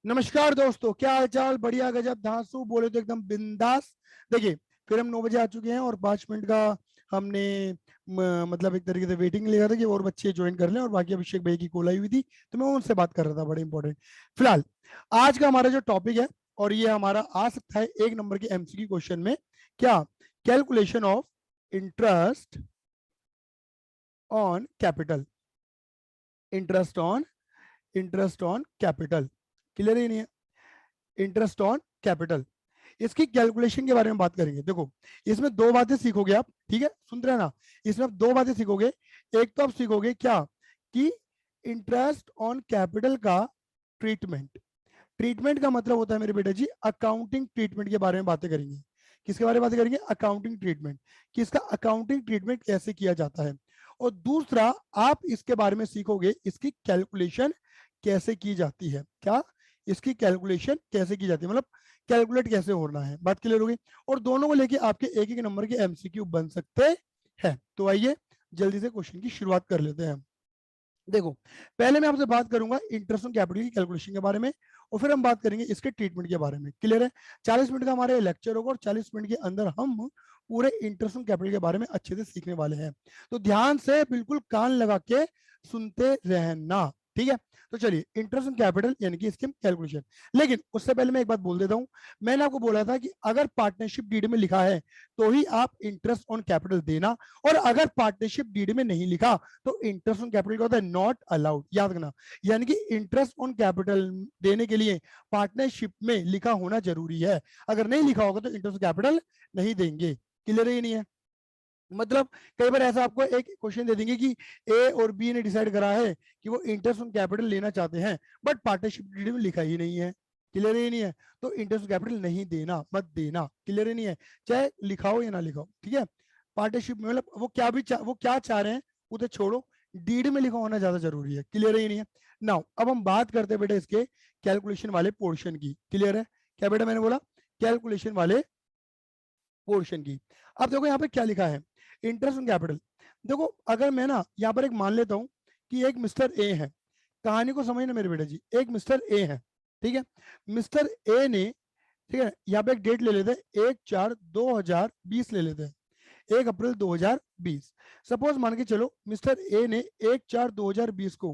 नमस्कार दोस्तों, क्या हाल चाल। बढ़िया, गजब, धांसू, बोले तो एकदम बिंदास। देखिए, फिर हम 9 बजे आ चुके हैं और 5 मिनट का हमने मतलब एक तरीके से वेटिंग लिया था कि और बच्चे ज्वाइन कर लें, और बाकी अभिषेक भाई की कॉल आई हुई थी तो मैं उनसे बात कर रहा था, बड़े इंपॉर्टेंट। फिलहाल आज का हमारा जो टॉपिक है, और ये हमारा आ सकता है 1 नंबर के एमसीक्यू क्वेश्चन में, क्या? Calculation of interest on capital. Interest on capital. Clear ही नहीं है? इंटरेस्ट ऑन कैपिटल, इसकी कैलकुलेशन के बारे में बात करेंगे। देखो, इसमें दो बातें सीखोगे आप, ठीक है, सुनते रहना। इसमें आप दो बातें सीखोगे। एक तो आप सीखोगे क्या, कि इंटरेस्ट ऑन कैपिटल का ट्रीटमेंट। ट्रीटमेंट का मतलब होता है मेरे बेटा जी, अकाउंटिंग ट्रीटमेंट के बारे में बातें करेंगे। किसके बारे में बातें करेंगे? Accounting treatment. कि इसका अकाउंटिंग ट्रीटमेंट कैसे किया जाता है। और दूसरा, आप इसके बारे में सीखोगे इसकी कैलकुलेशन कैसे की जाती है। क्या? इसकी कैलकुलेशन कैसे की जाती है, मतलब कैलकुलेट कैसे होना है। बात क्लियर होगी? और दोनों को लेके आपके एक एक नंबर के एमसीक्यू बन सकते हैं। तो आइए जल्दी से क्वेश्चन की शुरुआत कर लेते हैं। देखो, पहले मैं आपसे बात करूंगा इंटरेस्ट ऑन कैपिटल की कैलकुलेशन के बारे में, और फिर हम बात करेंगे इसके ट्रीटमेंट के बारे में। क्लियर है? 40 मिनट का हमारे लेक्चर होगा और 40 मिनट के अंदर हम पूरे इंटरेस्ट ऑन कैपिटल के बारे में अच्छे से सीखने वाले हैं। तो ध्यान से बिल्कुल कान लगा के सुनते रहना, ठीक है? तो चलिए, इंटरेस्ट ऑन कैपिटल यानी कि इसकी कैलकुलेशन। लेकिन उससे पहले मैं एक बात बोल देता हूं। मैंने आपको बोला था कि अगर पार्टनरशिप डीड में लिखा है तो ही आप इंटरेस्ट ऑन कैपिटल देना, और अगर पार्टनरशिप डीड में नहीं लिखा तो इंटरेस्ट ऑन कैपिटल क्या होता है? Not allowed. याद रखना, यानी कि इंटरेस्ट ऑन कैपिटल देने के लिए पार्टनरशिप में लिखा होना जरूरी है। अगर नहीं लिखा होगा तो इंटरेस्ट ऑन कैपिटल नहीं देंगे। क्लियर ही नहीं है? मतलब कई बार ऐसा आपको एक क्वेश्चन दे देंगे कि ए और बी ने डिसाइड करा है कि वो इंटरेस्ट ऑन कैपिटल लेना चाहते हैं, बट पार्टनरशिप डीड में लिखा ही नहीं है। क्लियर ही नहीं है? तो इंटरेस्ट ऑन कैपिटल नहीं देना, मत देना। क्लियर ही नहीं है? चाहे लिखाओ या ना लिखाओ, ठीक है? पार्टनरशिप में मतलब वो क्या चाह रहे हैं उसे छोड़ो, डीड में लिखा होना ज्यादा जरूरी है। क्लियर ही नहीं है? नाउ अब हम बात करते हैं बेटा इसके कैलकुलेशन वाले पोर्शन की। क्लियर है? क्या बेटा मैंने बोला? कैलकुलेशन वाले पोर्शन की। अब देखो यहाँ पे क्या लिखा है, इंटरेस्ट ऑन कैपिटल। देखो, अगर मैं ना यहाँ पर एक मान लेता हूँ कि एक मिस्टर ए है। कहानी को समझना मेरे बेटा जी, एक मिस्टर ए है, ठीक है? मिस्टर ए ने, ठीक है, यहाँ पे एक डेट ले लेते हैं, 1/4/2020 ले लेते हैं, 1 अप्रैल 2020। सपोज मान के चलो मिस्टर ए ने 1/4/2020 को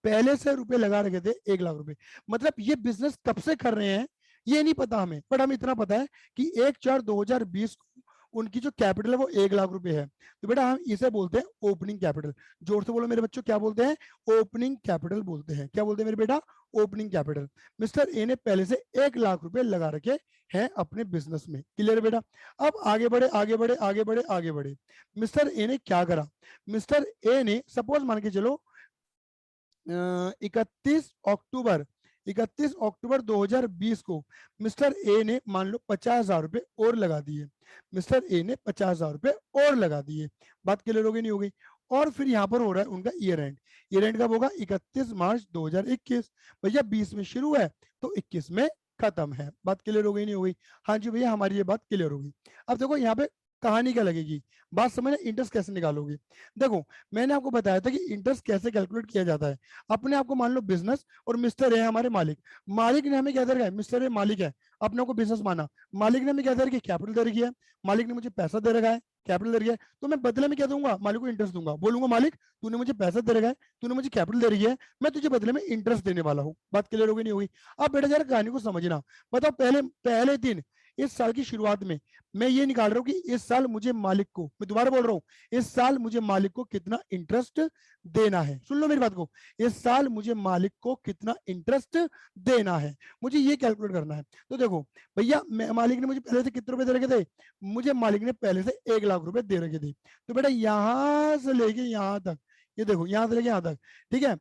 पहले से रुपए लगा रखे थे, 1 लाख रुपए। मतलब ये बिजनेस कब से कर रहे हैं ये नहीं पता हमें, बट हमें इतना पता है कि 1/4/2020 को उनकी जो कैपिटल है वो 1 लाख रुपए है। तो बेटा हम इसे बोलते हैं ओपनिंग कैपिटल। जोर से बोलो मेरे बच्चों, क्या बोलते हैं? ओपनिंग कैपिटल बोलते हैं। क्या बोलते हैं मेरे बेटा? Opening capital. मिस्टर ए ने पहले से 1 लाख रुपए लगा रखे हैं अपने बिजनेस में। क्लियर बेटा? अब आगे बढ़े आगे बढ़े आगे बढ़े आगे बढ़े। मिस्टर ए ने क्या करा? मिस्टर ए ने सपोज मान के चलो 31 अक्टूबर 2020 को मिस्टर ए ने मान लो 50,000 रुपए और लगा दिए। मिस्टर ए ने 50,000 रुपए और लगा दिए। बात क्लियर हो गई नहीं हो गई? और फिर यहाँ पर हो रहा है उनका ईयर एंड। ईयर एंड कब होगा? 31 मार्च 2021। भैया 20 में शुरू है तो 21 में खत्म है। बात क्लियर हो गई नहीं हो गई? हाँ जी भैया, हमारी ये बात क्लियर होगी। अब देखो यहाँ पे कहानी क्या लगेगी, बात समझना, इंटरेस्ट कैसे निकालोगे। देखो, मैंने आपको बताया था कि इंटरेस्ट कैसे कैलकुलेट किया जाता है। अपने आप को मान लो बिजनेस, और मिस्टर है हमारे मालिक। मालिक ने हमें क्या दे रखा है? मिस्टर ए मालिक है, अपने को बिजनेस माना। मालिक ने हमें क्या दे रखी है? कैपिटल दे रखी है। मालिक ने मुझे पैसा दे रखा है, कैपिटल दे रखी है। तो मैं बदले में क्या दूंगा? मालिक को इंटरेस्ट दूंगा। बोलूंगा मालिक तूने मुझे पैसा दे रखा है, तूने मुझे कैपिटल दे रखी है, मैं तुझे बदले में इंटरेस्ट देने वाला हूँ। बात क्लियर होगी नहीं होगी? अब बेटा जरा कहानी को समझना। बताओ, पहले पहले दिन इस साल की शुरुआत में मैं ये निकाल रहा हूँ कि इस साल मुझे मालिक को, मैं दोबारा बोल रहा हूँ, इस साल मुझे मालिक को कितना इंटरेस्ट देना है। सुन लो मेरी बात को, इस साल मुझे मालिक को कितना इंटरेस्ट देना है, मुझे ये कैलकुलेट करना है। तो देखो भैया, मालिक ने मुझे पहले से कितने रुपए दे रखे थे? मुझे मालिक ने पहले से 1 लाख रुपए दे रखे थे। तो बेटा यहां से लेके यहां तक, ये देखो यहां से लेके यहां तक, ठीक है,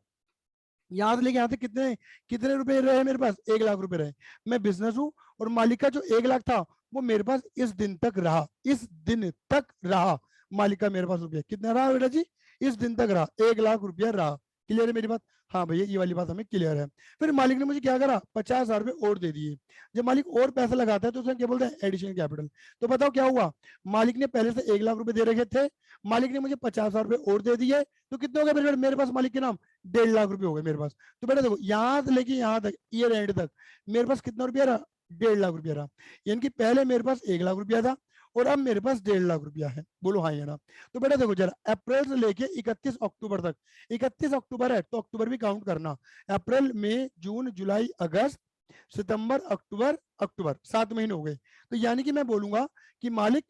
यहां से लेके यहां तक कितने कितने रुपए रहे मेरे पास? 1 लाख रुपए रहे। मैं बिजनेस हूं, और मालिक का जो 1 लाख था वो मेरे पास इस दिन तक रहा, इस दिन तक रहा। मालिक का मेरे पास रुपया कितना रहा बेटा जी? इस दिन तक रहा, 1 लाख रुपया रहा। क्लियर है मेरी बात? हाँ भैया ये वाली बात हमें क्लियर है। फिर मालिक ने मुझे क्या करा, 50,000 रुपए और दे दिए। जब मालिक और पैसा लगाता है तो उसे क्या बोलते हैं, एडिशनल कैपिटल। तो बताओ क्या हुआ, मालिक ने पहले से 1 लाख रुपए दे रखे थे, मालिक ने मुझे 50,000 रुपए और दे दिए, तो कितने हो गए मेरे पास मालिक के नाम, 1.5 लाख रुपए हो गए मेरे पास। तो बेटा देखो यहाँ से लेके यहाँ तक ईयर एंड तक मेरे पास कितना रुपया रहा, 1.5 लाख रुपया रहा। यानी कि पहले मेरे पास 1 लाख रुपया था और अब मेरे पास 1.5 लाख रुपया है। बोलो हाँ या ना? तो बेटा देखो जरा, अप्रैल से लेके 31 अक्टूबर तक, 31 अक्टूबर है तो अक्टूबर भी काउंट करना, अप्रैल मई जून जुलाई अगस्त सितंबर अक्टूबर, अक्टूबर 7 महीने हो गए। तो यानी कि मैं बोलूंगा कि मालिक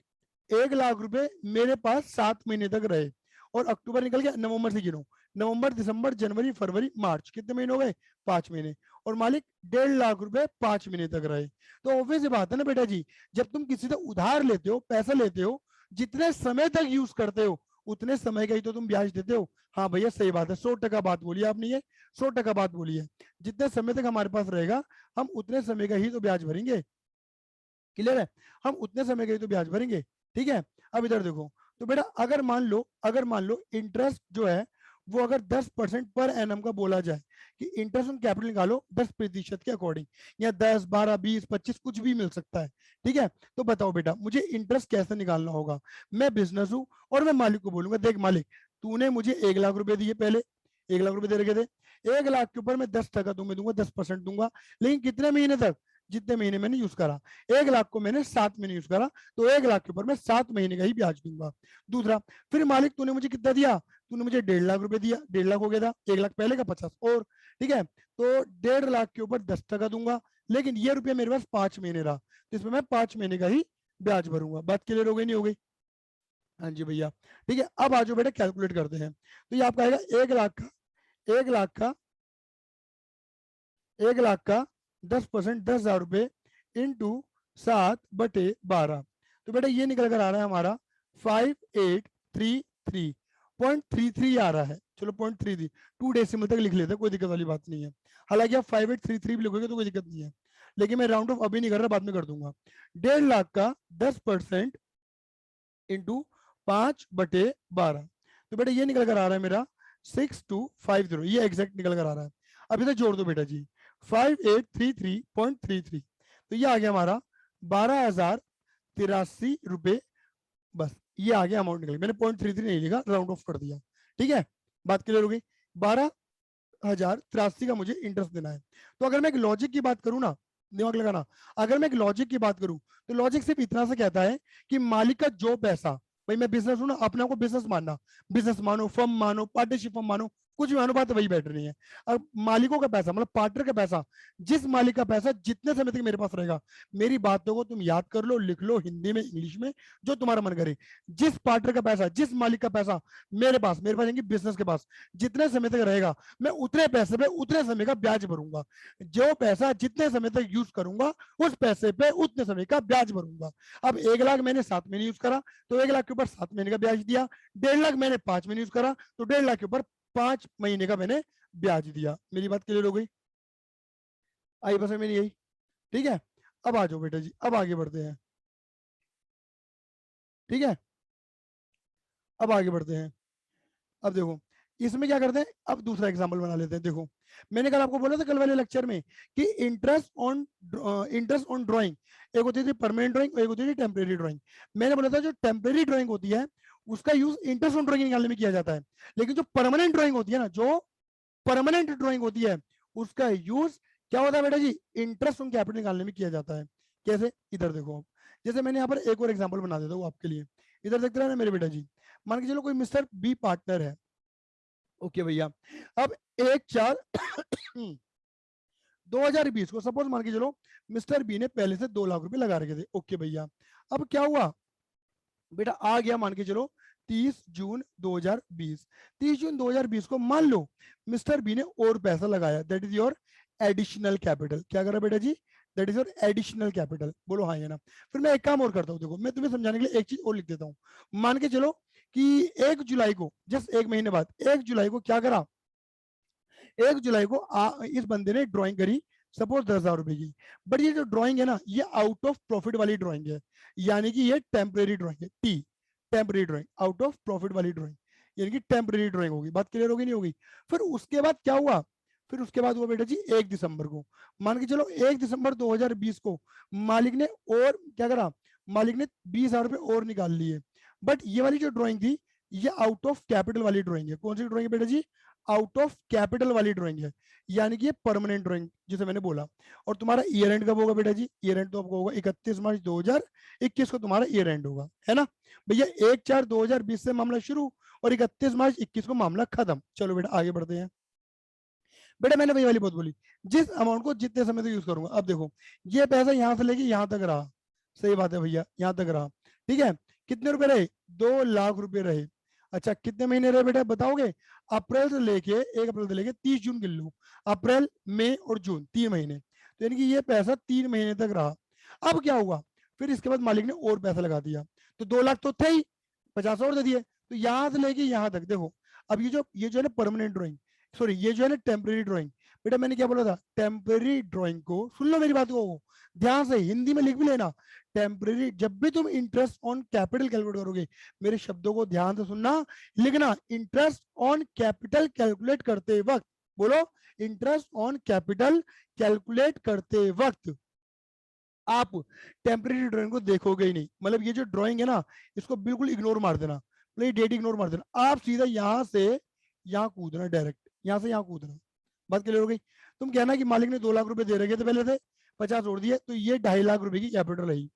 1 लाख रुपए मेरे पास 7 महीने तक रहे। और अक्टूबर निकल गया, नवंबर से गिनो, नवंबर दिसंबर जनवरी फरवरी मार्च, कितने महीने हो गए, 5 महीने। और मालिक 1.5 लाख रुपए 5 महीने तक रहे। तो ऑब्वियस बात है ना बेटा जी, जब तुम किसी से उधार लेते हो, पैसा लेते हो, जितने समय तक यूज करते हो उतने समय का ही तो तुम ब्याज देते हो। हाँ भैया सही बात है, 100% बात बोली आपने, ये 100% बात बोली है। जितने समय तक हमारे पास रहेगा हम उतने समय का ही तो ब्याज भरेंगे। क्लियर है? हम उतने समय का ही तो ब्याज भरेंगे। ठीक है, अब इधर देखो, तो बेटा अगर मान लो इंटरेस्ट जो है वो अगर 10% पर एनम का बोला जाए कि इंटरेस्ट ऑन कैपिटल निकालो 10% के अकॉर्डिंग, या 10 12 20 25 कुछ भी मिल सकता है। ठीक है, तो बताओ बेटा मुझे इंटरेस्ट कैसे निकालना होगा। मैं बिजनेस हूं और मैं मालिक को बोलूंगा, देख मालिक तूने मुझे 1 लाख रुपए दिए, पहले 1 लाख रुपए दे रखे थे, 1 लाख के ऊपर मैं 10% तुम्हें दूंगा, 10% दूंगा, लेकिन कितने महीने तक, जितने महीने मैंने यूज करा। 1 लाख को मैंने 7 महीने यूज करा, तो 1 लाख के ऊपर मैं 7 महीने का ही ब्याज दूंगा। दूसरा, फिर मालिक तूने मुझे कितना दिया, तूने मुझे 1.5 लाख रुपए दिया, 1.5 लाख हो गया था, 1 लाख पहले का 50 और। ठीक है, तो 1.5 लाख के ऊपर 10% दूंगा, लेकिन ये रुपया मेरे पास 5 महीने रहा, तो इसमें मैं 5 महीने का ही ब्याज भरूंगा। बात क्लियर हो गई नहीं हो गई? हाँ जी भैया। ठीक है, अब आज बेटा कैलकुलेट करते हैं। तो ये आपका आएगा 1 लाख का, 1 लाख का, 1 लाख का 10%, 10,000 रुपए इंटू 7/12। तो बेटा ये निकल कर आ रहा है हमारा 5833.33 आ रहा है। चलो 0.33, 2 डेसिमल तक लिख लेते हैं, कोई दिक्कत वाली बात नहीं है। हालांकि आप 5833 भी लिखोगे तो कोई दिक्कत नहीं है, लेकिन मैं राउंड ऑफ अभी नहीं कर रहा, बाद में कर दूंगा। 1.5 लाख का 10% इंटू 5/12, तो बेटा ये निकल कर आ रहा है मेरा 6250, ये एग्जैक्ट निकल कर आ रहा है। अब इधर जोड़ दो बेटा जी, 5833.33, तो ये आ गया हमारा 12,083 रुपए। बस ये आ गया अमाउंट निकल, मैंने 0.33 नहीं लिखा, राउंड ऑफ कर दिया। ठीक है, बात क्लियर हो गई? 12,083 का मुझे इंटरेस्ट देना है। तो अगर मैं एक लॉजिक की बात करूं ना, दिमाग लगाना, अगर मैं एक लॉजिक की बात करूं तो लॉजिक सिर्फ इतना सा कहता है कि मालिक का जो पैसा, भाई मैं बिजनेस हूं ना, अपने आप को बिजनेस मानना, बिजनेस मानो, फर्म मानो, पार्टनरशिप फर्म मानो, कुछ भी मानो, बात वही बैठ रही है। अब मालिकों का पैसा मतलब पार्टनर का पैसा, जिस मालिक का पैसा जितने समय तक मेरे पास रहेगा, मेरी बातों को तुम याद कर लो, लिख लो, हिंदी में इंग्लिश में जो तुम्हारा मन करे, जिस पार्टनर का पैसा, जिस मालिक का पैसा मेरे पास बिजनेस के पास जितने समय तक रहेगा, मैं उतने पैसे पे उतने समय का ब्याज भरूंगा। जो पैसा जितने समय तक यूज करूंगा उस पैसे पे उतने समय का ब्याज भरूंगा। अब 1 लाख मैंने 7 महीने यूज करा तो 1 लाख के ऊपर 7 महीने का ब्याज दिया, 1.5 लाख मैंने 5 महीने यूज करा तो 1.5 लाख के ऊपर 5 महीने का मैंने ब्याज दिया। मेरी बात क्लियर हो गई? आई बस मेरी यही। ठीक है, अब आ जाओ बेटा जी, अब आगे बढ़ते हैं। ठीक है, अब आगे बढ़ते हैं। अब देखो इसमें क्या करते हैं, अब दूसरा एग्जांपल बना लेते हैं। देखो मैंने कल आपको बोला था कल वाले लेक्चर में कि इंटरेस्ट ऑन ड्राइंग, एक होती थी परमानेंट ड्राइंग, एक होती थी टेम्परेरी ड्राइंग। मैंने बोला था जो टेम्परेरी ड्राइंग होती है उसका यूज इंटरेस्ट ऑन ड्राइंग निकालने में किया जाता है, लेकिन जो परमानेंट ड्राइंग होती है ना, जो परमानेंट ड्राइंग होती है उसका यूज क्या होता है बेटा जी, इंटरेस्ट ऑन कैपिटल निकालने में किया जाता है। कैसे, इधर देखो, जैसे मैंने यहाँ पर एक और एग्जांपल बना देता हूँ आपके लिए, इधर देखते रहे ना मेरे बेटा जी। मान के चलो कोई मिस्टर बी पार्टनर है, ओके भैया। अब 1/4 2020 को सपोज मान के चलो मिस्टर बी ने पहले से 2 लाख रुपए लगा रखे थे, ओके भैया। अब क्या हुआ बेटा, आ गया मान के चलो 30 जून 2020, 30 जून 2020 को मान लो मिस्टर बी ने और पैसा लगाया, that is your additional capital. क्या करा बेटा जी, that is your additional capital. बोलो हाँ या ना? फिर मैं एक काम और करता हूँ, देखो मैं तुम्हें समझाने के लिए एक चीज और लिख देता हूँ। मान के चलो कि 1 जुलाई को, जस्ट 1 महीने बाद 1 जुलाई को क्या करा, 1 जुलाई को इस बंदे ने ड्राइंग करी सपोज 10,000 रुपए की। बट ये जो ड्राइंग है ना, ये आउट ऑफ प्रॉफिट वाली ड्राइंग है, यानी कि ये टेम्परेरी ड्राइंग है, T temporary drawing, out of profit वाली ड्राइंग। यानी कि टेम्परेरी ड्राइंग होगी। बात क्लियर होगी नहीं होगी? फिर उसके बाद क्या हुआ? फिर उसके बाद हुआ बेटा जी 1 दिसंबर को, मान के चलो 1 दिसंबर 2020 को मालिक ने और क्या करा, मालिक ने 20,000 रुपए और निकाल लिए। बट ये वाली जो ड्राइंग थी ये आउट ऑफ कैपिटल वाली ड्राइंग है। कौन सी ड्राइंग है बेटा जी? आउट ऑफ कैपिटल वाली ड्राइंग है, यानी कि ये परमानेंट ड्राइंग जिसे मैंने बोला। और तुम्हारा ईयर एंड कब होगा बेटा जी? ईयर एंड तो आपको होगा 31 मार्च 2021 को तुम्हारा ईयर एंड होगा, है ना भैया? 1/4/2020 से मामला शुरू और 31 मार्च 21 को मामला खत्म। चलो बेटा आगे बढ़ते हैं। बेटा मैंने वही वाली बात बोली, जिस अमाउंट को जितने समय तक यूज करूंगा। अब देखो ये पैसा यहां से लेके यहां तक रहा, सही बात है भैया, यहां तक रहा, ठीक है। कितने रुपए रहे? 2 लाख रुपए रहे। अच्छा कितने महीने रहे बेटा बताओगे? अप्रैल से लेके 1 अप्रैल से लेके 30 जून गिन लो, अप्रैल मई और जून 3 महीने, तो यानी कि ये पैसा 3 महीने तक रहा। अब क्या हुआ? फिर इसके बाद मालिक ने और पैसा लगा दिया, तो 2 लाख तो थे ही, 50 और दे दिए, तो यहां से लेके यहां तक देखो। अब ये जो है ना परमानेंट ड्राइंग, सॉरी ये जो है ना टेम्परेरी ड्राइंग। बेटा मैंने क्या बोला था? टेम्परेरी ड्राइंग को सुन लो मेरी बात को ध्यान से, हिंदी में लिख भी लेना। टेम्परेरी, जब भी तुम इंटरेस्ट ऑन कैपिटल कैलकुलेट करोगे, मेरे शब्दों को ध्यान से सुनना, लिखना। इंटरेस्ट ऑन कैपिटल कैलकुलेट करते वक्त, बोलो, इंटरेस्ट ऑन कैपिटल कैलकुलेट करते वक्त आप टेम्परेरी ड्राइंग को देखोगे ही नहीं। मतलब ये जो ड्राइंग है ना, इसको बिल्कुल इग्नोर मार देना, मतलब ये डेट इग्नोर मार देना, आप सीधा यहां से यहाँ कूदना, डायरेक्ट यहाँ से यहाँ कूदना। बात क्लियर हो गई? तुम कहना कि मालिक ने 2 लाख रुपए दे रखे थे पहले थे, 50 जोड़ दिए, तो ये 2.5 लाख रुपए की कैपिटल है,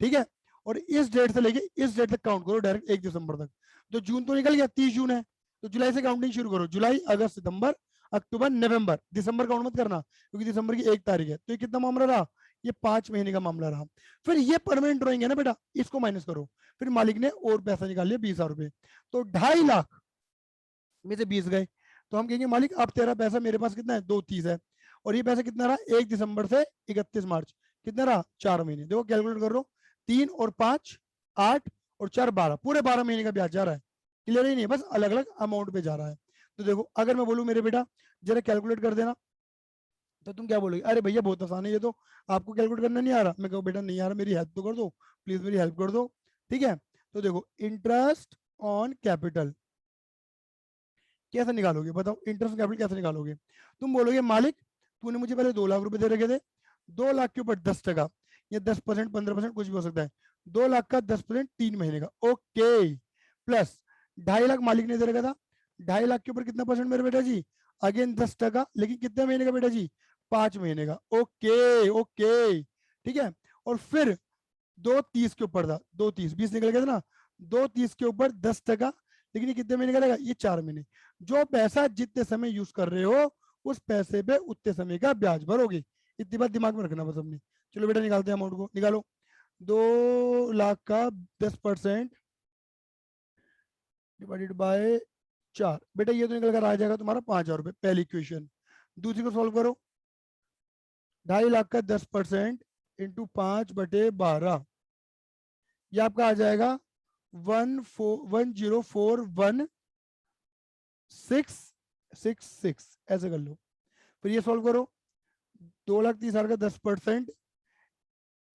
ठीक है। और इस डेट से लेके इस डेट तक काउंट करो डायरेक्ट 1 दिसंबर तक। तो जून तो निकल गया, 30 जून है, तो जुलाई से काउंटिंग शुरू करो। जुलाई, अगस्त, सितंबर, अक्टूबर, नवंबर, दिसंबर काउंट मत करना क्योंकि दिसंबर की 1 तारीख है। तो ये कितना मामला रहा? ये 5 महीने का मामला रहा। फिर ये परमानेंट ड्राइंग है ना बेटा, इसको माइनस करो। फिर मालिक ने और पैसा निकाल लिया 20,000 रुपए, तो 2.5 लाख में से 20 गए, तो हम कहेंगे मालिक अब तेरा पैसा मेरे पास कितना है? 230 है। और ये पैसा कितना रहा? 1 दिसंबर से 31 मार्च, कितना रहा? 4 महीने। देखो कैलकुलेट कर लो, 3 और 5 8 और 4 12, पूरे 12 महीने का ब्याज जा रहा है। क्लियर ही नहीं है, बस अलग अलग अमाउंट पे जा रहा है। तो देखो अगर मैं बोलूँ मेरे बेटा जरा कैलकुलेट कर देना, तो तुम क्या बोलोगे? अरे भैया बहुत आसान है ये तो, आपको कैलकुलेट करना नहीं आ रहा। मैं कहूँ बेटा नहीं आ रहा, मेरी हेल्प तो कर दो प्लीज, मेरी हेल्प कर दो, ठीक है। तो देखो इंटरेस्ट ऑन कैपिटल कैसे निकालोगे? बताओ इंटरेस्ट कैपिटल कैसे निकालोगे? तुम बोलोगे मालिक तूने मुझे पहले 2 लाख रुपए दे रखे थे, 2 लाख के ऊपर 10% या 10%, 15%, कुछ भी हो सकता है। 2 लाख का 10% 3 महीने का, ओके, प्लस 2.5 लाख मालिक ने दे रखा था, 2.5 लाख के ऊपर कितना परसेंट मेरे बेटा जी? अगेन 10%, लेकिन कितने महीने का बेटा जी? 5 महीने का, ओके ओके, ठीक है। और फिर 230 के ऊपर था, 230 20 निकल गया था ना, 230 के ऊपर 10%, लेकिन ये कितने महीने का रहेगा? ये 4 महीने। जो पैसा जितने समय यूज कर रहे हो उस पैसे पे उतने समय का ब्याज भरोगे। इतनी बात दिमाग में रखना बस अपने। चलो बेटा निकालते हैं अमाउंट को, निकालो। 2 लाख का 10% डिवाइडेड बाय 4, बेटा ये तो निकल कर आ जाएगा तुम्हारा 5,000 रुपए, पहली इक्वेशन। दूसरी को सॉल्व करो, 2.5 लाख का 10% इंटू 5/12, ये आपका आ जाएगा 1,04,1,666, ऐसे कर लो। फिर ये सॉल्व करो, 2,30,000 का 10%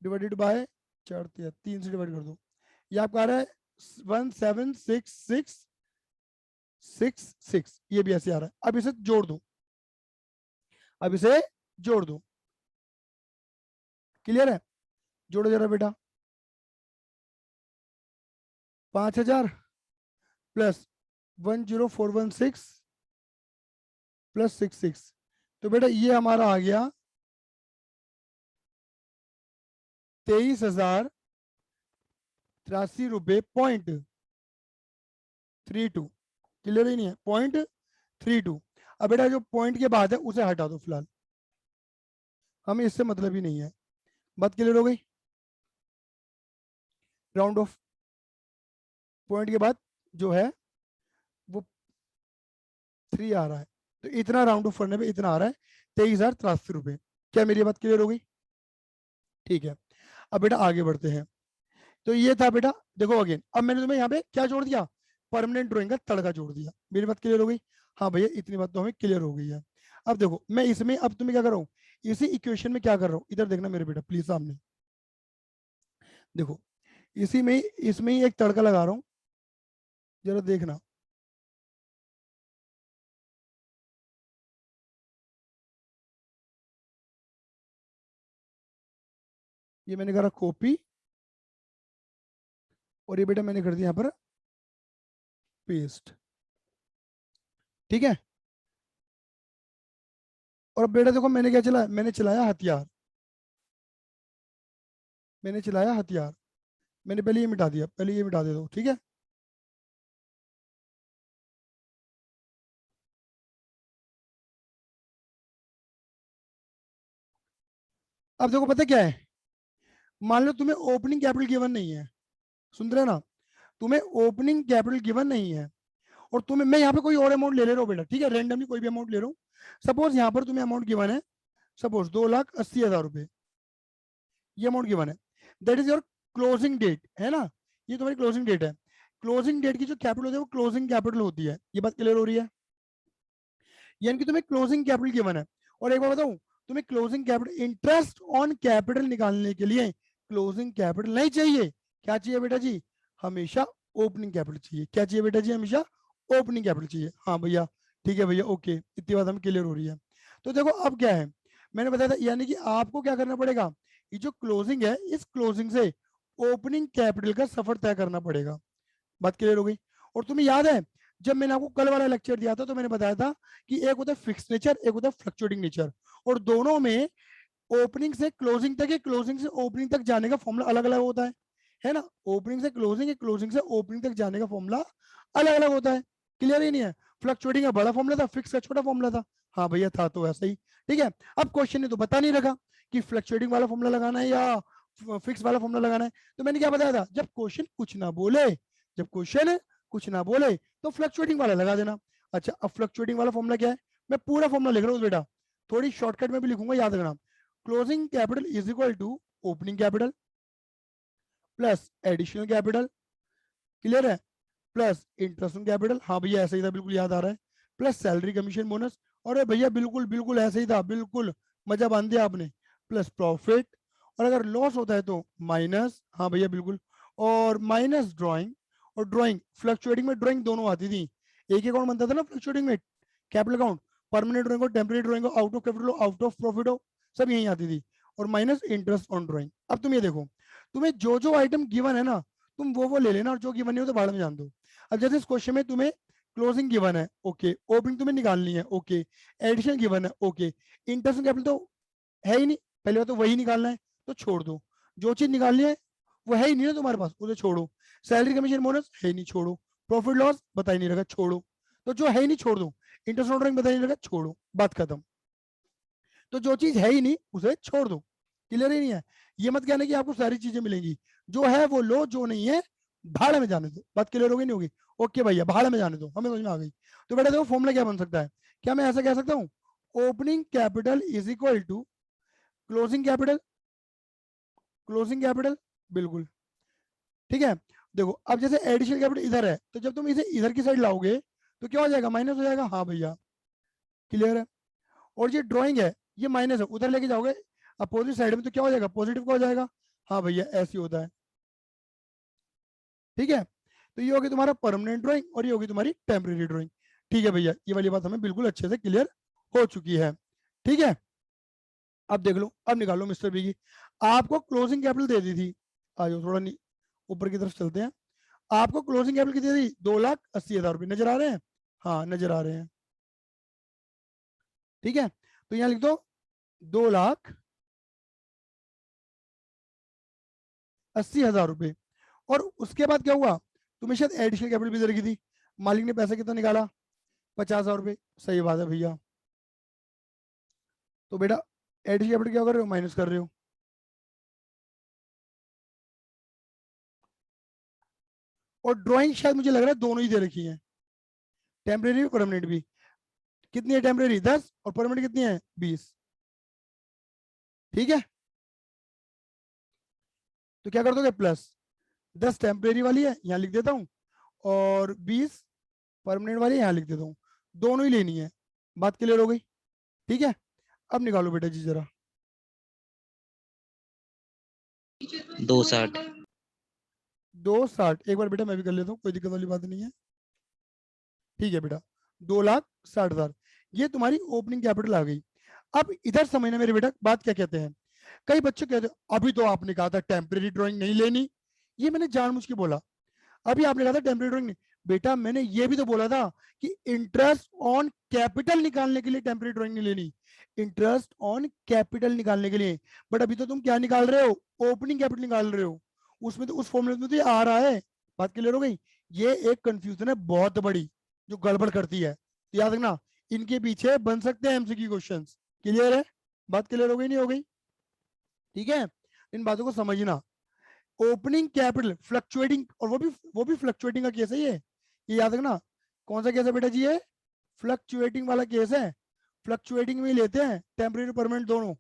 डिवाइडेड बाय 4, 3 से डिवाइड कर दो, ये आपका आ रहा है 176666, ये भी ऐसे आ रहा है। अब इसे जोड़ दो, अब इसे जोड़ दो, क्लियर है? जोड़ो जरा बेटा, 5,000 प्लस 1,04,1,6 प्लस 66, तो बेटा ये हमारा आ गया 23,083 रुपए .32, क्लियर ही नहीं है? .32। अब बेटा जो पॉइंट के बाद है उसे हटा दो फिलहाल, हमें इससे मतलब ही नहीं है। बात क्लियर हो गई? राउंड ऑफ, पॉइंट के बाद जो है वो 3 आ रहा है, तो इतना राउंड ऑफ करने पे इतना आ रहा है 23,083 रुपए। क्या मेरी बात क्लियर हो गई? ठीक है, अब बेटा आगे बढ़ते हैं। तो ये था बेटा, देखो अगेन, अब मैंने तुम्हें यहाँ पे क्या जोड़ दिया? परमानेंट ड्राइंग का तड़का जोड़ दिया। मेरी बात क्लियर हो गई? हाँ भैया इतनी बात तो हमें क्लियर हो गई है। अब देखो मैं इसमें, अब तुम्हें क्या कर रहा हूँ, इसी इक्वेशन में क्या कर रहा हूँ, इधर देखना मेरे बेटा प्लीज सामने देखो, इसी में इसमें ही एक तड़का लगा रहा हूँ, जरा देखना। ये मैंने करा कॉपी और ये बेटा मैंने कर दिया यहाँ पर पेस्ट। ठीक है, और अब बेटा देखो मैंने क्या चलाया, मैंने चलाया हथियार, मैंने चलाया हथियार। मैंने पहले ये मिटा दिया, पहले ये मिटा दे दो। ठीक है, अब देखो पता क्या है, मान लो तुम्हें ओपनिंग कैपिटल गिवन नहीं है, सुन रहे ना, तुम्हें ओपनिंग कैपिटल गिवन नहीं है, और तुम्हें, मैं यहाँ पे कोई और अमाउंट ले रहा हूँ बेटा, ठीक है, रेंडमली कोई भी अमाउंट ले रहा हूँ। सपोज यहाँ पर तुम्हें अमाउंट गिवन है, सपोज 2,80,000 रुपए, ये अमाउंट गिवन है, that is your closing date, है ना, ये तुम्हारी क्लोजिंग डेट है। क्लोजिंग डेट की जो कैपिटल होती है वो क्लोजिंग कैपिटल होती है, ये बात क्लियर हो रही है, यानी कि तुम्हें क्लोजिंग कैपिटल गिवन है। और एक बार बताऊं, तुम्हें closing capital, interest on capital निकालने के लिए क्लोजिंग कैपिटल नहीं चाहिए, क्या चाहिए बेटा जी, हमेशा ओपनिंग कैपिटल चाहिए। क्या चाहिए बेटा जी, हमेशा ओपनिंग कैपिटल चाहिए। हाँ भैया, ठीक है भैया, ओके, इतनी बात हमें क्लियर हो रही है। तो देखो अब क्या है, मैंने बताया था, यानी कि आपको क्या करना पड़ेगा, ये जो क्लोजिंग है, इस क्लोजिंग से ओपनिंग कैपिटल का सफर तय करना पड़ेगा। बात क्लियर हो गई। और तुम्हें याद है, जब मैंने आपको कल वाला लेक्चर दिया था तो मैंने बताया था कि एक होता है फिक्स नेचर, एक होता है फ्लक्चुएटिंग नेचर, और दोनों में ओपनिंग से क्लोजिंग तक, क्लोजिंग से ओपनिंग तक जाने का फॉर्मूला अलग अलग होता है ना, ओपनिंग से क्लोजिंग, क्लोजिंग से ओपनिंग तक जाने का फॉर्मूला अलग अलग होता है। क्लियर ही नहीं है, फ्लक्चुएटिंग का बड़ा फॉर्मूला था, फिक्स का छोटा फॉर्मूला था। हाँ भैया, था तो ऐसा ही। ठीक है, अब क्वेश्चन ने तो बता नहीं रखा कि फ्लक्चुएटिंग वाला फॉर्मूला लगाना है या फिक्स वाला फॉर्मूला लगाना है, तो मैंने क्या बताया था, जब क्वेश्चन कुछ ना बोले, जब क्वेश्चन कुछ ना बोले तो फ्लक्चुएटिंग वाला लगा देना। अच्छा, अब फ्लक्चुएटिंग वाला फॉर्मूला क्या है, मैं पूरा फॉर्मूला लिख रहा हूँ बेटा, थोड़ी शॉर्टकट में भी लिखूंगा, याद रखना। Closing capital is equal to opening capital plus additional capital, clear है, प्लस इंटरेस्ट ऑन कैपिटल, हाँ भैया ऐसा ही था, बिल्कुल याद आ रहा है, प्लस सैलरी कमीशन बोनस, और भैया बिल्कुल बिल्कुल ऐसे ही था, बिल्कुल मजा बांध दिया आपने, प्लस प्रॉफिट, और अगर लॉस होता है तो माइनस, हाँ भैया बिल्कुल, और माइनस ड्राइंग। और ड्राइंग, फ्लक्चुएटिंग में ड्राइंग दोनों आती थी, एक अकाउंट बनता था ना फ्लक्चुएटिंग में, कैपिटल अकाउंट, परमानेंट ड्राइंग हो, टेम्परेरी ड्राइंग हो, आउट ऑफ कैपिटल हो, आउट ऑफ प्रॉफिट हो, सब यही आती थी, और माइनस इंटरेस्ट ऑन ड्राइंग। अब तुम ये देखो, तुम्हें जो जो आइटम गिवन है ना, तुम वो ले लेना, और जो गिवन नहीं हो तो भाड़ में जान दो। अब जैसे इस क्वेश्चन में तुम्हें क्लोजिंग गिवन है, ओके, ओपनिंग तुम्हें निकालनी है, ओके, एडिशन गिवन है, ओके, इंटरेस्ट कैपिटल तो है ही नहीं, पहले बात तो वही निकालना है, तो छोड़ दो, जो चीज निकालनी है वो है ही नहीं ना तुम्हारे पास, उसे छोड़ो, सैलरी कमीशन बोनस है ही नहीं, छोड़ो, प्रॉफिट लॉस बता ही नहीं रखा, छोड़ो, तो जो है ही नहीं छोड़ दो, इंटरेस्ट ऑन बता ही नहीं रखा, छोड़ो, बात खत्म। तो जो चीज है ही नहीं उसे छोड़ दो, क्लियर ही नहीं है, ये मत कहना कि आपको सारी चीजें मिलेंगी, जो है वो लो, जो नहीं है भाड़ में जाने दो। बात क्लियर होगी नहीं होगी, ओके भैया, भाड़ में जाने दो, हमें समझ में आ गई। तो बेटा देखो फॉर्मूला क्या बन सकता है, क्या मैं ऐसा कह सकता हूँ, opening capital is equal to closing capital, closing capital, बिल्कुल, ठीक है। देखो अब जैसे एडिशनल कैपिटल इधर है, तो जब तुम इसे इधर की साइड लाओगे तो क्या हो जाएगा, माइनस हो जाएगा, हाँ भैया क्लियर है। और ये ड्राइंग है, ये माइनस है, उधर लेके जाओगे अपोजिट साइड में तो क्या हो जाएगा, पॉजिटिव का हो जाएगा, हाँ भैया ऐसे होता है। ठीक है, तो ये होगी तुम्हारा परमानेंट ड्राइंग और ये होगी तुम्हारी टेम्परेरी ड्राइंग। ठीक है भैया, ये वाली बात हमें बिल्कुल अच्छे से क्लियर हो चुकी है। ठीक है, अब देख लो, अब निकालो मिस्टर बी की, आपको क्लोजिंग कैपिटल दे दी थी, आ जाओ थोड़ा ऊपर की तरफ चलते हैं, आपको क्लोजिंग कैपिटल कितनी दी, 2,80,000 रुपये, नजर आ रहे हैं, हाँ नजर आ रहे हैं। ठीक है, तो यहाँ लिख दो 2,80,000 रुपये, और उसके बाद क्या हुआ, तुम्हें शायद एडिशनल कैपिटल भी दे रखी थी, मालिक ने पैसा कितना निकाला, 50,000 रुपये, सही बात है भैया। तो बेटा एडिशनल कैपिटल क्या कर रहे हो, माइनस कर रहे हो, और ड्राइंग शायद मुझे लग रहा है दोनों ही दे रखी है, टेम्परेरी भी परमानेंट भी, कितनी है टेम्परेरी 10 और परमानेंट कितनी है 20। ठीक है, तो क्या कर दोगे, प्लस 10 टेम्परेरी वाली है यहाँ लिख देता हूँ, और 20 परमानेंट वाली यहाँ लिख देता हूँ, दोनों ही लेनी है, बात क्लियर हो गई। ठीक है, अब निकालो बेटा जी जरा, 260। 260, एक बार बेटा मैं भी कर लेता हूँ, कोई दिक्कत वाली बात नहीं है। ठीक है बेटा, 2,60,000, ये तुम्हारी ओपनिंग कैपिटल आ गई। अब इधर समझना मेरे बेटा बात क्या कहते हैं, कई बच्चे कहते हैं अभी तो आपने कहा था टेम्परेरी ड्राइंग नहीं लेनी, ये मैंने जानबूझ के बोला। अभी आपने कहा था टेम्परेरी ड्राइंग नहीं, बेटा मैंने ये भी तो बोला था कि इंटरेस्ट ऑन कैपिटल निकालने के लिए टेम्परेरी ड्राइंग नहीं लेनी, इंटरेस्ट ऑन कैपिटल निकालने के लिए। बट अभी तो तुम क्या निकाल रहे हो, ओपनिंग कैपिटल निकाल रहे हो, उसमें तो उस फॉर्मूले में तो ये आ रहा है। बात क्लियर हो गई? ये एक कंफ्यूजन है बहुत बड़ी जो गड़बड़ करती है, तो याद रखना इनके पीछे बन सकते हैं एमसीक्यू क्वेश्चंस। क्लियर है? बात क्लियर हो गई नहीं हो गई? ठीक है, इन बातों को समझना। ओपनिंग कैपिटल फ्लक्चुएटिंग, और वो भी फ्लक्चुएटिंग का केस है ये याद रखना। कौन सा केस है बेटा जी? ये फ्लक्चुएटिंग वाला केस है। फ्लक्चुएटिंग में ही लेते हैं टेम्परेरी परमानेंट दोनों,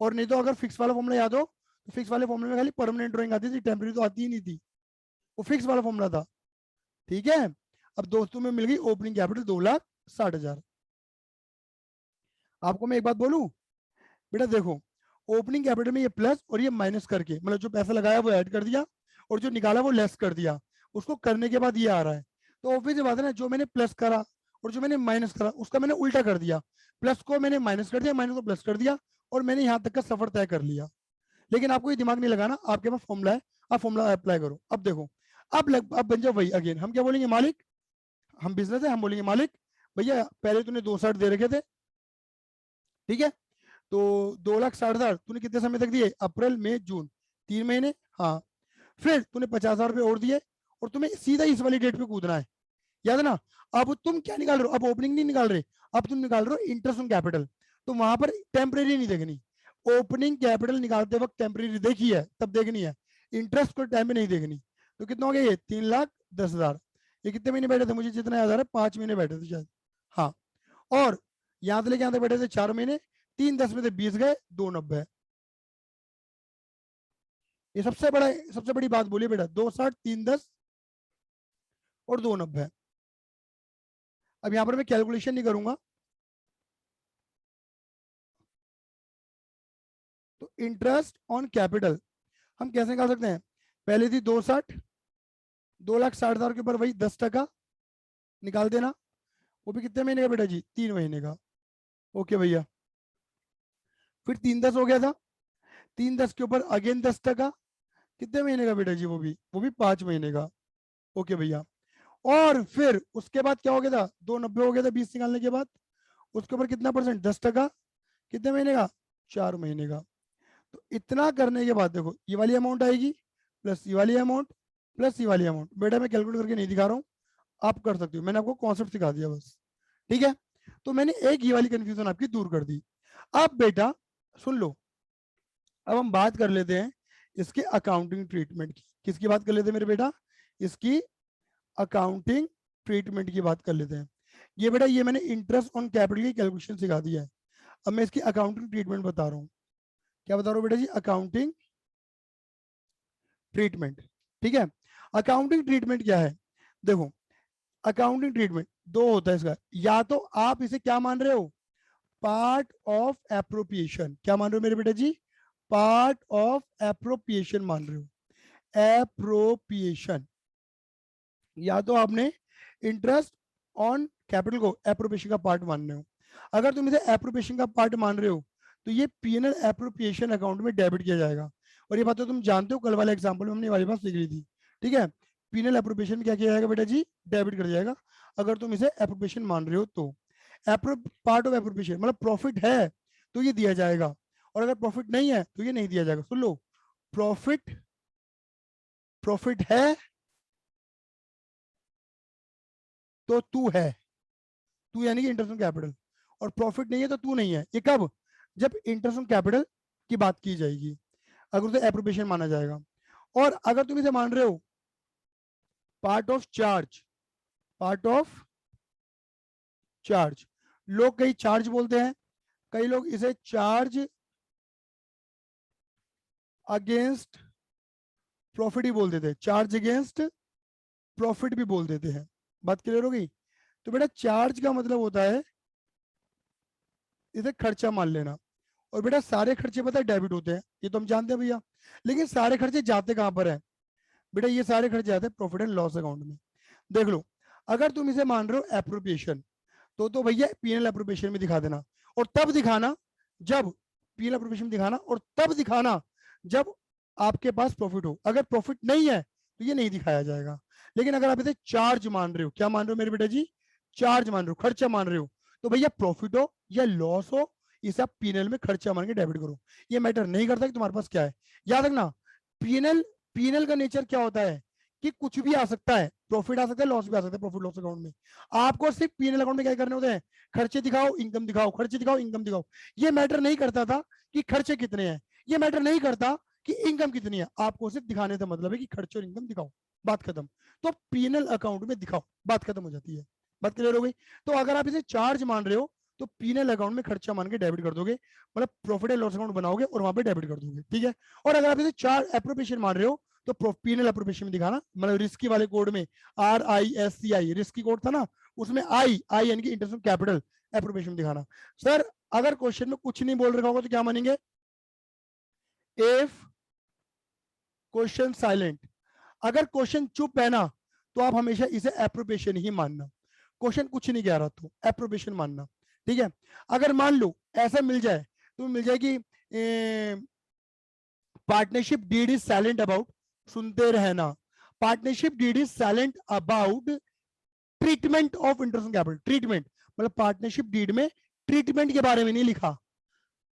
और नहीं तो अगर फिक्स वाला फॉर्मूला याद हो तो फिक्स वाले फॉर्मूले में खाली परमानेंट ड्राइंग आती थी, टेम्परेरी तो आती ही नहीं थी, वो फिक्स वाला फॉर्मूला था। ठीक है, अब दोस्तों में मिल गई ओपनिंग कैपिटल 2,60,000। आपको मैं एक बात बोलूं बेटा, देखो ओपनिंग कैपिटल में ये प्लस और ये माइनस करके, मतलब जो पैसा लगाया वो ऐड कर दिया और जो निकाला वो लेस कर दिया, उसको करने के बाद ये आ रहा है। तो ऑब्वियस बात है ना, जो मैंने प्लस करा और जो मैंने माइनस करा उसका मैंने उल्टा कर दिया, प्लस को मैंने माइनस कर दिया, माइनस को प्लस कर दिया, और मैंने यहाँ तक का सफर तय कर लिया। लेकिन आपको ये दिमाग नहीं लगाना, आपके पास फॉर्मूला है, आप फॉर्मूला अप्लाई करो। अब देखो, अब बन जाओ वही अगेन, हम क्या बोलेंगे मालिक, हम बिजनेस है, हम बोलेंगे मालिक भैया पहले तूने 2,60 दे रखे थे, ठीक है, तो 2,60,000 तूने कितने समय तक दिए? अप्रैल मई जून, 3 महीने। हाँ, फिर तूने 50,000 रुपये और दिए और तुम्हें सीधा इस वाली डेट पे कूदना है, याद है ना? अब तुम क्या निकाल रहे हो? अब ओपनिंग नहीं निकाल रहे, अब तुम निकाल रहे हो इंटरेस्ट ऑन कैपिटल। तो वहां पर टेम्परेरी नहीं देखनी, ओपनिंग कैपिटल निकालते वक्त टेम्परेरी देखी है तब देखनी है, इंटरेस्ट को टाइम में नहीं देखनी। तो कितना हो गया ये? 3,10,000। ये कितने महीने बैठे थे? मुझे जितना याद आ रहा है 5 महीने बैठे थे शायद। हाँ, और यहां से लेके यहां तक बैठे थे 4 महीने, 3,10 में से 20 गए, 2,90। ये सबसे बड़ी बात बोलिए बेटा, 2,60, 3,10 और 2,90। अब यहां पर मैं कैलकुलेशन नहीं करूंगा, तो इंटरेस्ट ऑन कैपिटल हम कैसे निकाल सकते हैं? पहले थी 2,60, 2,60,000 के ऊपर वही 10% निकाल देना, वो भी कितने महीने का बेटा जी? 3 महीने का। ओके भैया, फिर 3,10 हो गया था, 3,10 के ऊपर अगेन 10%, कितने महीने का बेटा जी? वो भी 5 महीने का। ओके भैया, और फिर उसके बाद क्या हो गया था? 2,90 हो गया था 20 निकालने के बाद, उसके ऊपर कितना परसेंट? 10%, कितने महीने का? 4 महीने का। तो इतना करने के बाद देखो ये वाली अमाउंट आएगी प्लस ये वाली अमाउंट प्लस ये वाली अमाउंट। बेटा मैं कैलकुलेट करके नहीं दिखा रहा हूँ, आप कर सकते हो, मैंने आपको कॉन्सेप्ट सिखा दिया बस। ठीक है, तो मैंने एक ये वाली कंफ्यूजन आपकी दूर कर दी। अब बेटा सुन लो, अब हम बात कर लेते हैं इसके अकाउंटिंग ट्रीटमेंट की। किसकी बात कर लेते हैं मेरे बेटा? इसकी अकाउंटिंग ट्रीटमेंट की बात कर लेते हैं। ये बेटा ये मैंने इंटरेस्ट ऑन कैपिटल की कैलकुलेशन सिखा दिया है, अब मैं इसकी अकाउंटिंग ट्रीटमेंट बता रहा हूँ। क्या बता रहा हूँ बेटा जी? Accounting treatment. ठीक है, अकाउंटिंग ट्रीटमेंट क्या है? देखो अकाउंटिंग ट्रीटमेंट दो होता है इसका, या तो आप इसे क्या मान रहे हो? Part of appropriation. क्या मान रहे हो मेरे बेटा जी? पार्ट ऑफ एप्रोप्रिएशन मान रहे हो, एप्रोप्रिएशन। या तो आपने इंटरेस्ट ऑन कैपिटल को एप्रोप्रिएशन का पार्ट मान रहे हो। अगर तुम इसे एप्रोप्रिएशन का पार्ट मान रहे हो तो ये पीएनएल एप्रोप्रिएशन अकाउंट में डेबिट किया जाएगा। और ये बात तो तुम जानते हो, कल वाले एग्जांपल में हमने वाली बात सीख ली थी। ठीक है, पीएनएल एप्रोप्रिएशन क्या किया जाएगा बेटा जी? डेबिट कर जाएगा, अगर तुम इसे एप्रोप्रिएशन मान रहे हो तो। पार्ट ऑफ एप्रोप्रिएशन मतलब प्रॉफिट है तो ये दिया जाएगा, और अगर प्रॉफिट नहीं है तो ये नहीं दिया जाएगा। सुन लो, प्रॉफिट प्रॉफिट है तो तू है, तू यानी कि इंटरेस्ट ऑन कैपिटल, और प्रॉफिट नहीं है तो तू नहीं है। ये कब? जब इंटरेस्ट ऑन कैपिटल की बात की जाएगी, अगर उसे एप्रोप्रिएशन माना जाएगा। और अगर तुम इसे मान रहे हो part of charge, part of charge, लोग कई चार्ज बोलते हैं, कई लोग इसे चार्ज अगेंस्ट प्रॉफिट ही बोल देते हैं, चार्ज अगेंस्ट प्रॉफिट भी बोल देते हैं। बात क्लियर हो गई? तो बेटा चार्ज का मतलब होता है इसे खर्चा मान लेना, और बेटा सारे खर्चे पता है डेबिट होते हैं, ये तो हम जानते हैं भैया। लेकिन सारे खर्चे जाते कहां पर है बेटा? ये सारे खर्चे जाते हैं प्रॉफिट एंड लॉस अकाउंट में। देख लो, अगर तुम इसे मान रहे हो एप्रोप्रिएशन तो भैया पीएनएल एप्रोप्रिएशन में दिखा देना, और तब दिखाना जब पीएनएल अप्रोप्रिएशन दिखाना, और तब दिखाना जब आपके पास प्रॉफिट हो। अगर प्रॉफिट नहीं है तो ये नहीं दिखाया जाएगा। लेकिन अगर आप इसे चार्ज मान रहे हो, क्या मान रहे हो मेरे बेटा जी, चार्ज मान रहे हो, खर्चा मान रहे हो, तो भैया प्रॉफिट हो या लॉस हो, इसे आप पीएनएल में खर्चा मान के डेबिट करो। ये मैटर नहीं करता कि तुम्हारे पास क्या है। याद रखना, पीएनएल पीएनएल का नेचर क्या होता है कि कुछ भी आ सकता है, प्रॉफिट आ सकता है, लॉस भी आ सकता है प्रॉफिट लॉस अकाउंट में। आपको सिर्फ पीएनएल अकाउंट में क्या करने होते हैं, खर्चे दिखाओ, इनकम दिखाओ, खर्चे दिखाओ, इनकम दिखाओ। ये मैटर नहीं करता था कि खर्चे कितने हैं, ये मैटर नहीं करता कि इनकम कितनी है, आपको सिर्फ दिखाने का मतलब है कि खर्चे और इनकम दिखाओ, बात खत्म। तो पीएनएल अकाउंट में दिखाओ, बात खत्म हो जाती है। बात क्लियर हो गई। तो अगर आप इसे चार्ज मान रहे हो तो पीएनएल अकाउंट में खर्चा मान के डेबिट कर दोगे, मतलब प्रॉफिट एंड लॉस अकाउंट बनाओगे और वहां पे डेबिट कर दोगे, ठीक है। और अगर आप इसे चार्ज एप्रोप्रिएशन मान रहे हो तो पीएनएल एप्रोप्रिएशन में दिखाना, मतलब रिस्की वाले कोड में RISCI रिस्की कोड था ना, उसमें आई यानी कि इंटरेस्ट ऑन कैपिटल एप्रोप्रिएशन में दिखाना। सर अगर क्वेश्चन में कुछ नहीं बोल रखा होगा तो क्या मानेंगे, इफ क्वेश्चन साइलेंट, अगर क्वेश्चन चुप है ना तो आप हमेशा इसे एप्रोप्रिएशन ही मानना, क्वेश्चन कुछ नहीं कह रहा तो एप्रोप्रिएशन मानना, ठीक है। अगर मान लो ऐसा मिल जाए तो मिल जाएगी partnership deed is silent about, सुनते रहना, partnership deed is silent about treatment of interest on capital, treatment मतलब पार्टनरशिप डीड में ट्रीटमेंट के बारे में नहीं लिखा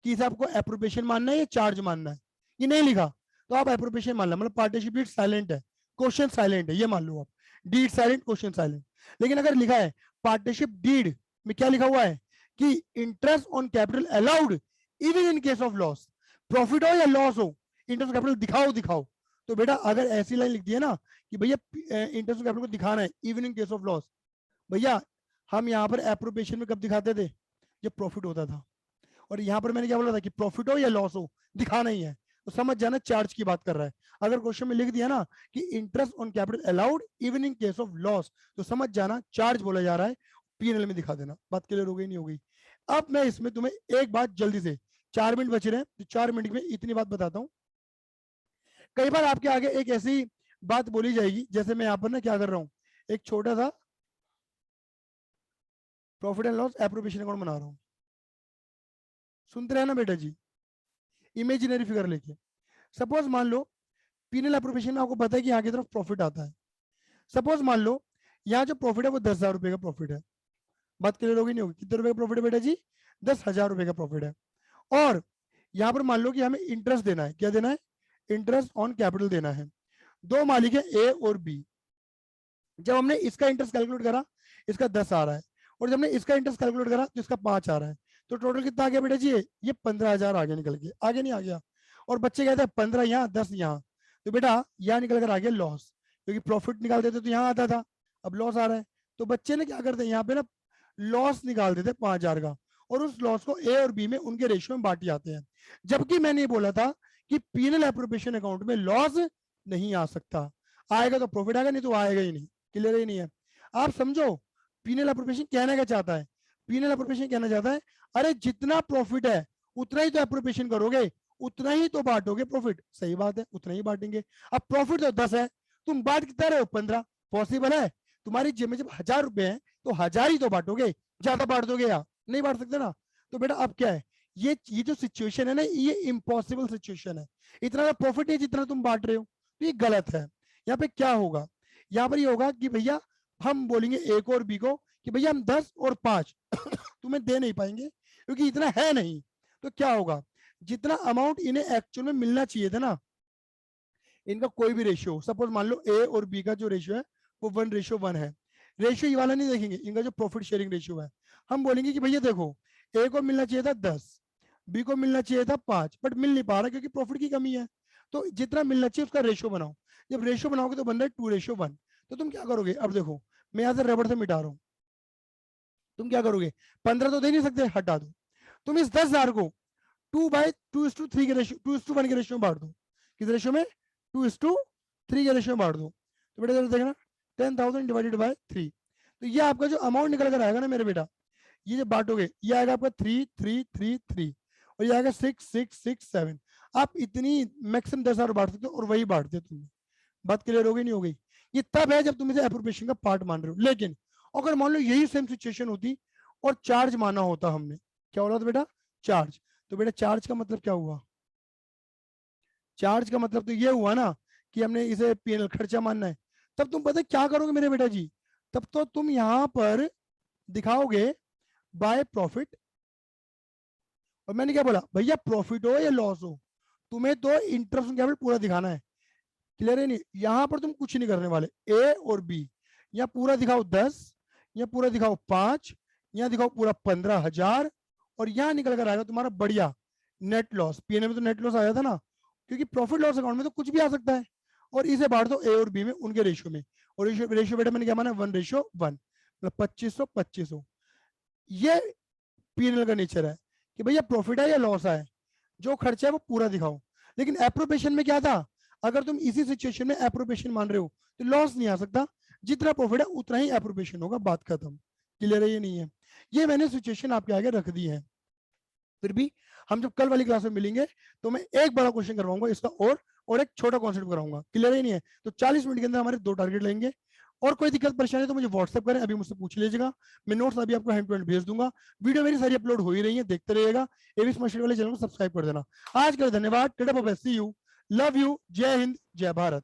कि इसे आपको एप्रोप्रिएशन मानना है या चार्ज मानना है, ये नहीं लिखा, तो आप एप्रोप्रिएशन मान लो, मतलब पार्टनरशिप डीड साइलेंट है, क्वेश्चन साइलेंट है, ये मान लो आप, डीड साइलेंट, क्वेश्चन साइलेंट। लेकिन अगर लिखा है पार्टनरशिप डीड में क्या लिखा हुआ है कि interest on capital allowed even in case of loss, profit हो या लॉस हो इंटरेस्ट कैपिटल दिखाओ दिखाओ, तो बेटा अगर ऐसी लाइन लिख दी है ना कि भैया इंटरेस्ट कैपिटल को दिखाना है even in case of loss, भैया हम यहाँ पर एप्रोप्रिएशन में कब दिखाते थे, जब प्रॉफिट होता था, और यहाँ पर मैंने क्या बोला था कि प्रॉफिट हो या लॉस हो दिखाना ही है, तो समझ जाना चार्ज की बात कर रहा है। अगर क्वेश्चन में लिख दिया ना कि interest on capital allowed even in case of loss, तो समझ जाना चार्ज बोला जा रहा है, पीएनएल में दिखा देना। बात क्लियर हो गई नहीं हो गई। अब मैं इसमें तुम्हें एक बात जल्दी से, 4 मिनट बच रहे हैं तो 4 मिनट में इतनी बात बताता हूँ। कई बार आपके आगे एक ऐसी बात बोली जाएगी, जैसे मैं यहाँ पर ना क्या कर रहा हूँ, एक छोटा सा profit and loss appropriation account बना रहा हूँ, सुनते रहे ना बेटा जी, इमेजिनरी फिगर लेके। सपोज मान लो पीएनएल एप्रोप्रिएशन में आपको पता है कि यहाँ की तरफ प्रॉफिट आता है, सपोज मान लो यहाँ जो प्रॉफिट है वो 10,000 रुपए का प्रॉफिट है, बात क्लियर होगी नहीं होगी, कितने रुपए का प्रॉफिट है बेटा जी, 10,000 रुपए का प्रॉफिट है। और यहाँ पर मान लो कि हमें इंटरेस्ट देना है, क्या देना है, इंटरेस्ट ऑन कैपिटल देना है। दो मालिक है ए और बी, जब हमने इसका इंटरेस्ट कैलकुलेट करा इसका 10 आ रहा है, और जब हमने इसका इंटरेस्ट कैलकुलेट करा तो इसका 5 आ रहा है, तो टोटल कितना आ गया बेटा जी, ये 15,000 आगे निकल गया, आगे नहीं आ गया। और बच्चे कहते हैं 15 यहाँ 10 यहाँ, तो बेटा यहाँ निकल कर आ गया लॉस, क्योंकि प्रॉफिट निकाल देते तो यहाँ आता था, अब लॉस आ रहा है, तो बच्चे ने क्या करते हैं यहाँ पे ना लॉस निकाल देते 5,000 का, और उस लॉस को ए और बी में उनके रेशियो में बांट जाते हैं। जबकि मैंने ये बोला था कि पीएनएल एप्रोप्रिएशन अकाउंट में लॉस नहीं आ सकता, आएगा तो प्रॉफिट आएगा, नहीं तो आएगा ही नहीं, क्लियर ही नहीं है। आप समझो पीएनएल एप्रोप्रिएशन कहना क्या चाहता है, पीएनएल एप्रोप्रिएशन कहना चाहता है अरे जितना प्रॉफिट है उतना ही तो एप्रोप्रिएशन करोगे, उतना ही तो बांटोगे प्रॉफिट, सही बात है उतना ही बांटेंगे। अब प्रॉफिट तो 10 है, तुम बांट कितना रहे हो 15, पॉसिबल है, तुम्हारी जेब में जब 1,000 रुपए है तो 1,000 ही तो बांटोगे, ज्यादा बांट दोगे या नहीं बांट सकते ना। तो बेटा अब क्या है, ये जो सिचुएशन है ना ये इम्पॉसिबल सिचुएशन है, इतना प्रॉफिट नहीं जितना तुम बांट रहे हो, तो ये गलत है। यहाँ पे क्या होगा, यहाँ पर ये होगा कि भैया हम बोलेंगे ए को और बी को कि भैया हम 10 और 5 तुम्हें दे नहीं पाएंगे क्योंकि इतना है नहीं। तो क्या होगा, जितना अमाउंट इन्हें एक्चुअल में मिलना चाहिए था ना, इनका कोई भी रेशियो, सपोज मान लो ए और बी का जो रेशियो है वो 1:1 है, रेशियो ये वाला नहीं देखेंगे, इनका जो प्रॉफिट शेयरिंग रेशियो है, हम बोलेंगे कि भैया देखो ए को मिलना चाहिए था 10, बी को मिलना चाहिए था 5, बट मिल नहीं पा रहा क्योंकि प्रॉफिट की कमी है, तो जितना मिलना चाहिए उसका रेशियो बनाओ। जब रेशियो बनाओगे तो बन रहा है 2:1, तो तुम क्या करोगे, अब देखो मैं यहाँ से रबड़ से मिटा रहा हूँ, तुम क्या करोगे 15 तो दे नहीं सकते, हटा दो, तुम इस 10,000 को 2/2:3 के रेशियो 2:1 के रेशियो में बांट दो, किस रेशियो में 2:3 के रेशियो में बांट दो, तो बेटा देखना 10,000 डिवाइडेड बाय 3, तो ये आपका जो अमाउंट निकल कर आएगा ना मेरे बेटा, ये जब बांटोगे ये आएगा आपका 3,3,3,3 और ये आएगा 6,6,6,7, आप इतनी मैक्सिमम 10,000 बांट सकते हो और वही बांटते हो तुम। बात क्लियर हो गई नहीं हो गई, ये तब है जब तुम इसे एप्रोप्रिएशन का पार्ट मान रहे हो। लेकिन अगर मान लो यही सेम सिचुएशन होती और चार्ज माना होता हमने, क्या बोला था बेटा चार्ज, तो बेटा चार्ज का मतलब क्या हुआ? चार्ज का मतलब तो ये हुआ ना कि हमने इसे पीएनएल खर्चा मानना है। तब तुम पता है क्या करोगे मेरे बेटा जी? तब तो तुम यहां पर दिखाओगे बाय प्रॉफिट। और मैंने क्या बोला भैया, प्रॉफिट हो या लॉस हो, तुम्हें तो इंटरेस्ट ऑन कैपिटल पूरा दिखाना है। क्लियर है नहीं? यहां पर तुम कुछ नहीं करने वाले। ए और बी, या पूरा दिखाओ 10, या पूरा दिखाओ 5, या दिखाओ पूरा 15,000, और यहां निकल कर आएगा तुम्हारा बढ़िया नेट लॉस। पीएनएल में तो नेट लॉस आया था ना, क्योंकि प्रॉफिट लॉस अकाउंट में तो कुछ भी आ सकता है। और इसे बांट दो ए और बी में उनके रेशियो में। और रेशियो बेटा मैंने क्या माना, 1:1, मतलब 2500-2500। ये पीएनएल का नेचर है कि भैया प्रॉफिट है या लॉस है, जो खर्चा है वो पूरा दिखाओ। लेकिन एप्रोप्रिएशन में क्या था, अगर तुम इसी सिचुएशन में एप्रोप्रिएशन मान रहे हो तो लॉस नहीं आ सकता, जितना प्रॉफिट है उतना ही एप्रोप्रिएशन होगा, बात खत्म। क्लियर है ये नहीं है? ये मैंने सिचुएशन आपके आगे रख दी है। फिर भी हम जब कल वाली क्लास में मिलेंगे तो मैं एक बड़ा क्वेश्चन करवाऊंगा इसका, और एक छोटा कॉन्सेप्ट कराऊंगा। क्लियर है नहीं है? तो 40 मिनट के अंदर हमारे 2 टारगेट लेंगे। और कोई दिक्कत परेशानी तो मुझे व्हाट्सएप करें, अभी मुझसे पूछ लीजिएगा। मैं नोट्स अभी आपको हैंड टू हैंड भेज दूंगा। वीडियो मेरी सारी अपलोड हो ही रही है, देखते रहिएगा। एविस मशीन वाले चैनल को सब्सक्राइब कर देना। आज के लिए धन्यवाद। Tata bye, see you, love you, Jai Hind, जय भारत।